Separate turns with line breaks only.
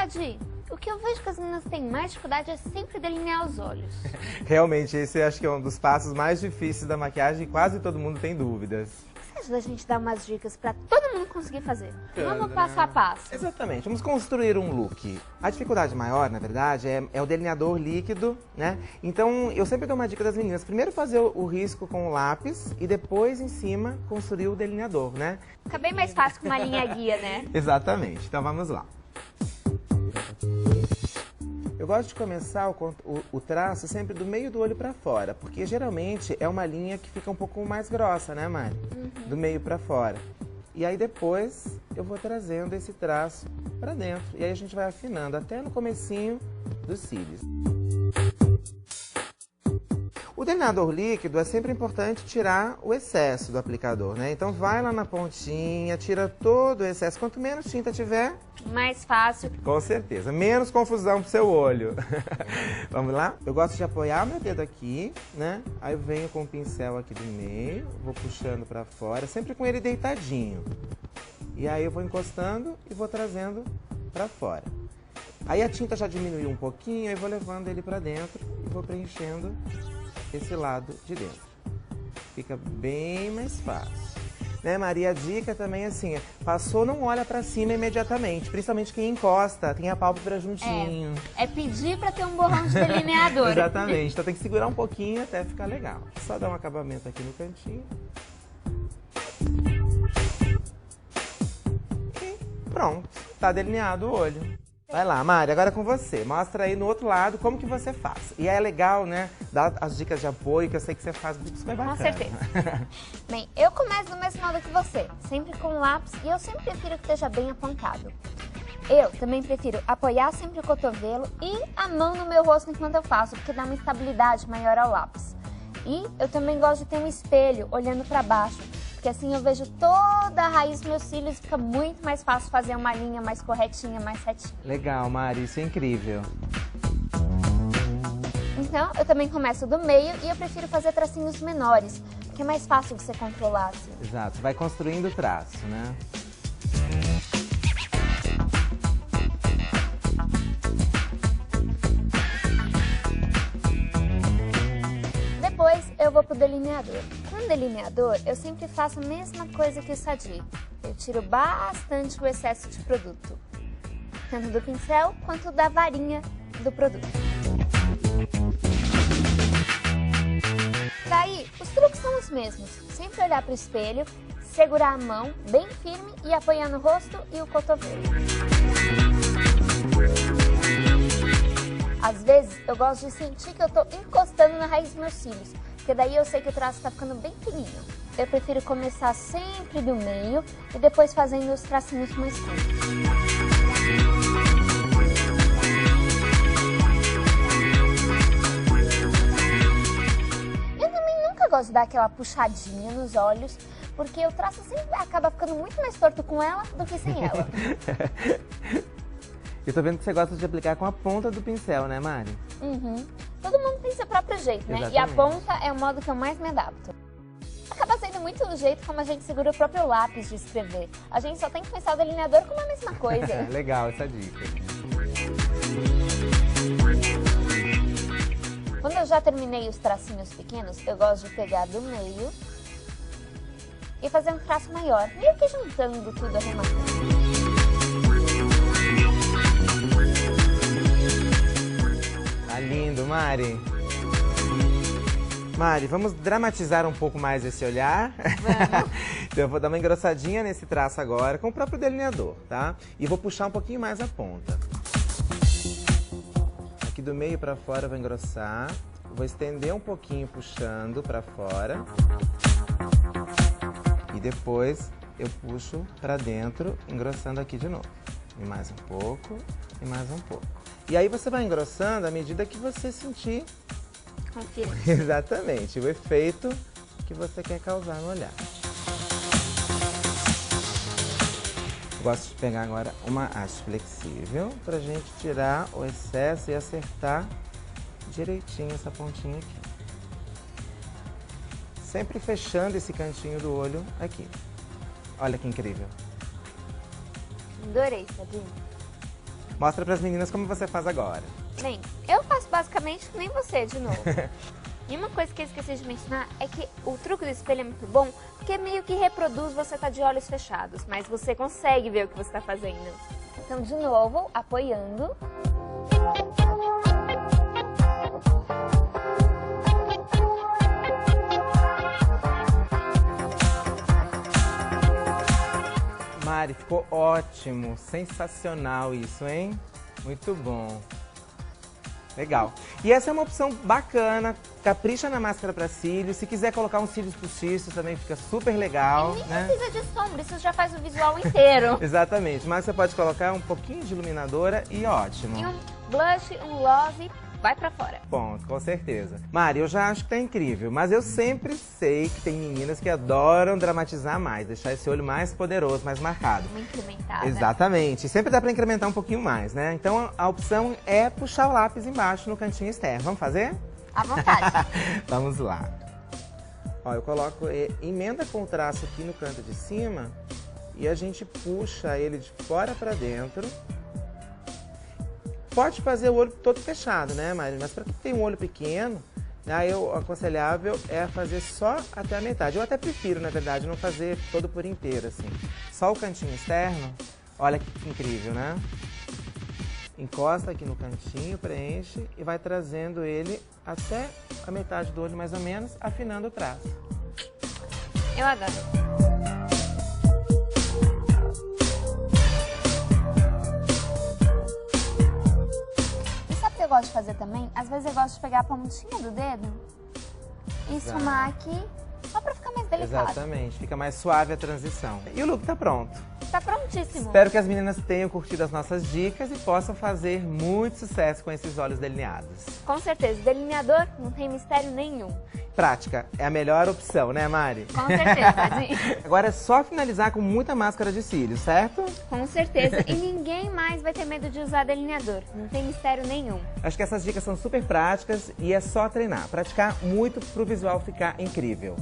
Sadi, o que eu vejo que as meninas têm mais dificuldade é sempre delinear os olhos.
Realmente, esse acho que é um dos passos mais difíceis da maquiagem e quase todo mundo tem dúvidas.
Você ajuda a gente a dar umas dicas pra todo mundo conseguir fazer? Vamos passo a passo.
Exatamente, vamos construir um look. A dificuldade maior, na verdade, é o delineador líquido, né? Então, eu sempre dou uma dica das meninas. Primeiro fazer o risco com o lápis e depois, em cima, construir o delineador, né?
Fica bem mais fácil com uma linha guia, né?
Exatamente, então vamos lá. Eu gosto de começar o traço sempre do meio do olho pra fora, porque geralmente é uma linha que fica um pouco mais grossa, né, Mari? Do meio pra fora. E aí depois eu vou trazendo esse traço pra dentro. E aí a gente vai afinando até no comecinho dos cílios. O delineador líquido é sempre importante tirar o excesso do aplicador, né? Então vai lá na pontinha, tira todo o excesso. Quanto menos tinta tiver,
Mais fácil.
com certeza. Menos confusão pro seu olho. Vamos lá? Eu gosto de apoiar meu dedo aqui, né? Aí eu venho com o pincel aqui do meio, vou puxando pra fora, sempre com ele deitadinho. E aí eu vou encostando e vou trazendo pra fora. Aí a tinta já diminuiu um pouquinho, aí vou levando ele pra dentro e vou preenchendo esse lado de dentro. Fica bem mais fácil. Né, Maria? A dica também assim, passou, não olha pra cima imediatamente, principalmente quem encosta, tem a pálpebra juntinho.
É pedir pra ter um borrão de delineador.
Exatamente, então tem que segurar um pouquinho até ficar legal. Só dar um acabamento aqui no cantinho. E pronto, tá delineado o olho. Vai lá, Mari, agora é com você. Mostra aí no outro lado como que você faz. E é legal, né, dar as dicas de apoio, que eu sei que você faz muito super bacana.
Com certeza. Bem, eu começo do mesmo modo que você, sempre com lápis, e eu sempre prefiro que esteja bem apontado. Eu também prefiro apoiar sempre o cotovelo e a mão no meu rosto enquanto eu faço, porque dá uma estabilidade maior ao lápis. E eu também gosto de ter um espelho olhando pra baixo, porque assim eu vejo toda a raiz dos meus cílios e fica muito mais fácil fazer uma linha mais corretinha, mais retinha.
Legal, Mari, isso é incrível.
Então, eu também começo do meio e eu prefiro fazer tracinhos menores, porque é mais fácil você controlar assim.
Exato, vai construindo o traço, né?
Depois eu vou pro delineador. Com o delineador, eu sempre faço a mesma coisa que o Sadi. Eu tiro bastante o excesso de produto, tanto do pincel quanto da varinha do produto. Daí, os truques são os mesmos. Sempre olhar pro espelho, segurar a mão bem firme e apoiar no rosto e o cotovelo. Às vezes, eu gosto de sentir que eu tô encostando na raiz dos meus cílios, porque daí eu sei que o traço tá ficando bem fininho. Eu prefiro começar sempre do meio e depois fazendo os tracinhos mais curtos. Eu também nunca gosto de dar aquela puxadinha nos olhos, porque o traço sempre acaba ficando muito mais torto com ela do que sem ela.
Eu tô vendo que você gosta de aplicar com a ponta do pincel, né, Mari?
Uhum. Todo mundo tem seu próprio jeito, né?
Exatamente.
E a ponta é o modo que eu mais me adapto. Acaba sendo muito o jeito como a gente segura o próprio lápis de escrever. A gente só tem que pensar o delineador como a mesma coisa.
Legal essa dica.
Quando eu já terminei os tracinhos pequenos, eu gosto de pegar do meio e fazer um traço maior, meio que juntando tudo, arrematando.
Tá lindo, Mari. Mari, vamos dramatizar um pouco mais esse olhar?
Vamos.
Então eu vou dar uma engrossadinha nesse traço agora com o próprio delineador, tá? E vou puxar um pouquinho mais a ponta. Aqui do meio pra fora eu vou engrossar. Vou estender um pouquinho puxando pra fora. E depois eu puxo pra dentro, engrossando aqui de novo. E mais um pouco, e mais um pouco. E aí você vai engrossando à medida que você sentir
Confiante.
exatamente o efeito que você quer causar no olhar. Gosto de pegar agora uma haste flexível pra gente tirar o excesso e acertar direitinho essa pontinha aqui. Sempre fechando esse cantinho do olho aqui. Olha que incrível.
Adorei, Sadinho.
Mostra pras meninas como você faz agora.
Bem, eu faço basicamente que nem você, de novo. E uma coisa que eu esqueci de mencionar é que o truque do espelho é muito bom, porque meio que reproduz você tá de olhos fechados, mas você consegue ver o que você tá fazendo. Então, de novo, apoiando.
Mari, ficou ótimo, sensacional isso, hein? Muito bom. Legal. E essa é uma opção bacana, capricha na máscara para cílios. Se quiser colocar uns cílios postiços também fica super legal.
E nem
né?
precisa de sombra, isso já faz o visual inteiro.
Exatamente, mas você pode colocar um pouquinho de iluminadora e ótimo.
E um blush, um gloss, vai pra fora.
Ponto, com certeza. Mari, eu já acho que tá incrível, mas eu sempre sei que tem meninas que adoram dramatizar mais, deixar esse olho mais poderoso, mais marcado.
Uma incrementada.
Exatamente. E sempre dá pra incrementar um pouquinho mais, né? Então a opção é puxar o lápis embaixo no cantinho externo. Vamos fazer?
À vontade.
Vamos lá. Ó, eu coloco, emenda com o traço aqui no canto de cima e a gente puxa ele de fora pra dentro. Pode fazer o olho todo fechado, né, Mari? Mas para quem tem um olho pequeno, aí o aconselhável é fazer só até a metade. Eu até prefiro, na verdade, não fazer todo por inteiro, assim. Só o cantinho externo, olha que incrível, né? Encosta aqui no cantinho, preenche e vai trazendo ele até a metade do olho, mais ou menos, afinando o traço.
Eu adoro. Eu gosto de fazer também, às vezes eu gosto de pegar a pontinha do dedo e esfumar aqui, só pra ficar mais delicado.
Exatamente, fica mais suave a transição. E o look tá pronto.
Tá prontíssimo.
Espero que as meninas tenham curtido as nossas dicas e possam fazer muito sucesso com esses olhos delineados.
Com certeza, delineador não tem mistério nenhum.
Prática é a melhor opção, né, Mari?
Com certeza.
Agora é só finalizar com muita máscara de cílios, certo?
Com certeza. E ninguém mais vai ter medo de usar delineador. Não tem mistério nenhum.
Acho que essas dicas são super práticas e é só treinar. Praticar muito pro visual ficar incrível.